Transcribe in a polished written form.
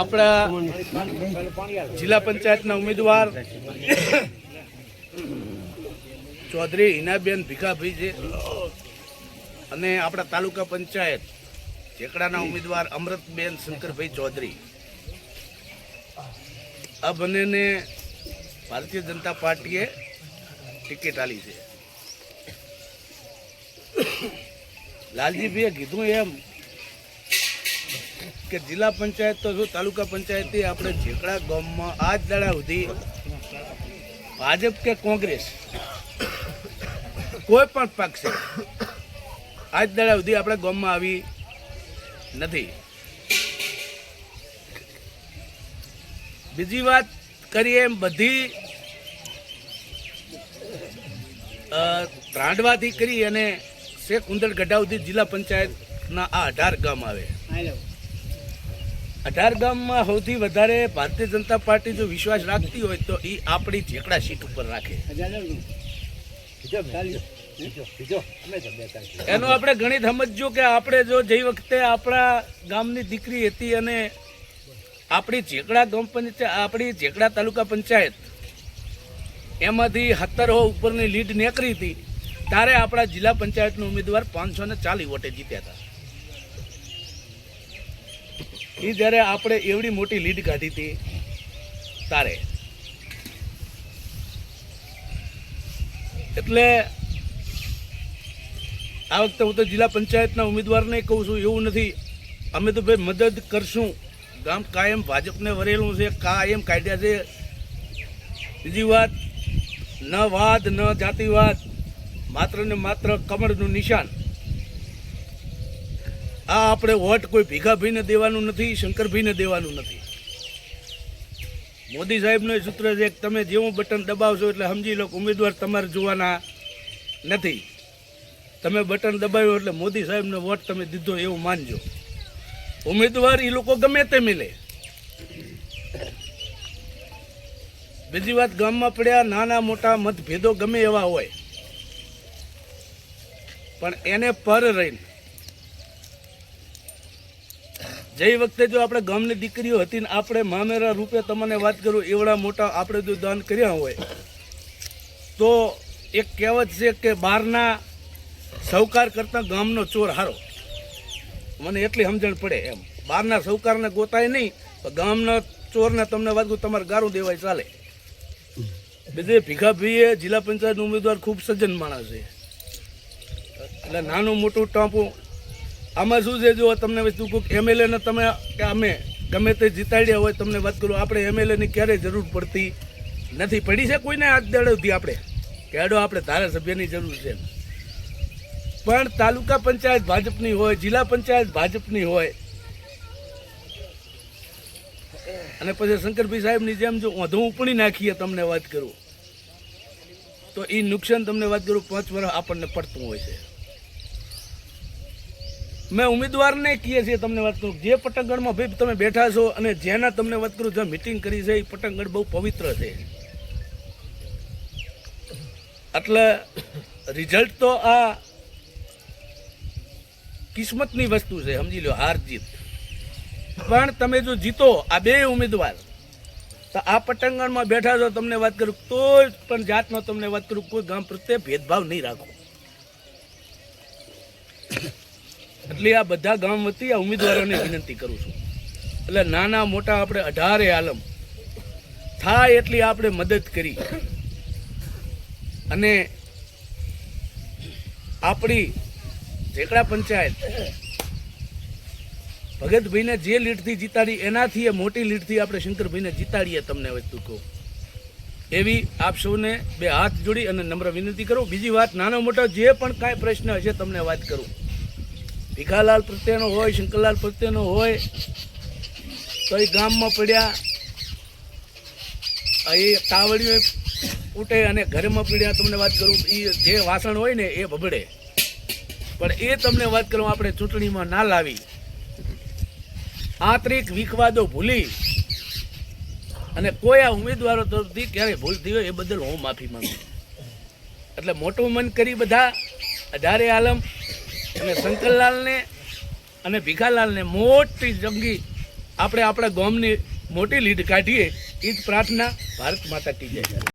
આપણા જિલ્લા પંચાયતના ઉમેદવાર ચૌધરી હિનાબેન ભીખાભાઈ છે અને આપણા તાલુકા પંચાયત ઝેકડાના ઉમેદવાર અમૃતબેન શંકરભાઈ ચૌધરી, આ બંનેને ભારતીય જનતા પાર્ટીએ ટિકિટ આલી છે. લાલજીભાઈએ કીધું એમ કે જિલ્લા પંચાયત તો શું, તાલુકા પંચાયતે આપણે ઝેકડા ગામમાં આજ દાડા સુધી ભાજપ કે કોંગ્રેસ કોઈ પણ પક્ષ આજ દાડા સુધી આપણા ગામમાં આવી નથી. બીજી વાત કરીએ એમ બધી ત્રાંડવાથી કરી અને શેખ ઉંદર ગઢા સુધી જિલ્લા પંચાયતના આ 18 ગામ આવે. 18 ગામમાં સૌથી વધારે ભારતીય જનતા પાર્ટી જો વિશ્વાસ રાખતી હોય તો એ આપણી ઝેકડા સીટ ઉપર રાખે. એનો આપણે ગણિત સમજજો કે આપણે જો જે વખતે આપણા ગામની દીકરી હતી અને આપણી ઝેકડા ગામ પંચાયત, આપણી ઝેકડા તાલુકા પંચાયત એમાંથી 17 ઉપરની લીડ નીકળી હતી ત્યારે આપણા જિલ્લા પંચાયતનો ઉમેદવાર 540 વોટે જીત્યા હતા. એ જ્યારે આપણે એવડી મોટી લીડ કાઢી હતી તારે, એટલે આ વખતે હું તો જિલ્લા પંચાયતના ઉમેદવારને કહું છું, એવું નથી અમે તો ભાઈ મદદ કરશું. ગામ કાયમ ભાજપને વરેલું છે, કાયમ કાઢ્યા છે. બીજી વાત, ન વાદ ન જાતિવાદ, માત્ર ને માત્ર કમળનું નિશાન. આ આપણે વોટ કોઈ ભીખાભાઈને દેવાનું નથી, શંકરભાઈને દેવાનું નથી. મોદી સાહેબનું સૂત્ર છે કે તમે જેવું બટન દબાવશો એટલે સમજી લો ઉમેદવાર તમારે જોવાના નથી. તમે બટન દબાવ્યો એટલે મોદી સાહેબનો વોટ તમે દીધો એવું માનજો. ઉમેદવાર એ લોકો ગમે તે મિલે. બીજી વાત, ગામમાં પડ્યા નાના મોટા મતભેદો ગમે એવા હોય પણ એને પર રહીને જે વખતે જો આપણે ગામની દીકરીઓ હતી ને આપણે મામેરા રૂપે તમને વાત કરું એવડા મોટા આપણે જો દાન કર્યા હોય તો એક કહેવત છે કે બહારના સહકાર કરતા ગામનો ચોર હારો. મને એટલી સમજણ પડે એમ. બહારના સહકારને ગોતાય નહીં, ગામના ચોરને તમને વાત કરું તમારે ગારું દેવાય ચાલે. બીજે ભીખાભાઈએ જિલ્લા પંચાયતનો ઉમેદવાર ખૂબ સજ્જન માણસ છે, એટલે નાનું મોટું ટાંપું આમાં શું છે. જો તમને વસ્તુ કોઈક એમએલએને તમે કે અમે ગમે તે જીતાડ્યા હોય, તમને વાત કરું આપણે એમએલએની ક્યારેય જરૂર પડતી નથી. પડી છે કોઈને આજ દાડોથી આપણે કેડો આપણે ધારાસભ્યની જરૂર છે, પણ તાલુકા પંચાયત ભાજપની હોય, જિલ્લા પંચાયત ભાજપની હોય અને પછી શંકરભાઈ સાહેબની જેમ જો ઓંધું ઉપણી નાખીએ તમને વાત કરું તો એ નુકસાન તમને વાત કરું 5 વર્ષ આપણને પડતું હોય છે. મેં ઉમેદવારને કહીએ છીએ તમને વાત કરું, જે પટંગણમાં ભાઈ તમે બેઠા છો અને જેના તમને વાત કરું જ્યાં મિટિંગ કરી છે એ પટંગણ બહુ પવિત્ર છે. એટલે રિઝલ્ટ તો આ કિસ્મતની વસ્તુ છે, સમજી લો, હાર જીત. પણ તમે જો જીતો આ બે ઉમેદવાર તો આ પટંગણમાં બેઠા છો તમને વાત કરું કોઈ પણ જાતનો તમને વાત કરું કોઈ ગામ પ્રત્યે ભેદભાવ નહીં રાખો. એટલે આ બધા ગામ વતી આ ઉમેદવારોને વિનંતી કરું છું. એટલે નાના મોટા આપણે 18 આલમ થાય એટલી આપણે મદદ કરી અને આપણી ઝેકડા પંચાયત ભગતભાઈને જે લીડથી જીતાડી એનાથી એ મોટી લીડથી આપણે શંકરભાઈને જીતાડીએ. તમને વસ્તુ કહું એવી આપ સૌને બે હાથ જોડી અને નમ્ર વિનંતી કરું. બીજી વાત, નાનો મોટો જે પણ કાંઈ પ્રશ્ન હશે તમને વાત કરું, ભીખાલાલ પ્રત્યેનો હોય, શંકરલાલ પ્રત્યેનો હોય તો એ ગામમાં પડ્યા એ તાવડીઓ ઉઠે અને ઘરમાં પડ્યા તમને વાત કરું એ જે વાસણ હોય ને એ ભબડે. પણ એ તમને વાત કરું આપણે ચૂંટણીમાં ના લાવી, આંતરિક વિખવાદો ભૂલી અને કોઈ આ ઉમેદવારો તરફથી ક્યારેય ભૂલ થઈ હોય એ બદલ હું માફી માંગુ. એટલે મોટું મન કરી બધા 18 આલમ અને શંકરલાલને અને ભીખાલાલને મોટી જંગી આપણે આપણા ગામની મોટી લીડ કાઢીએ. એ જ પ્રાર્થના. ભારત માતા કી જય.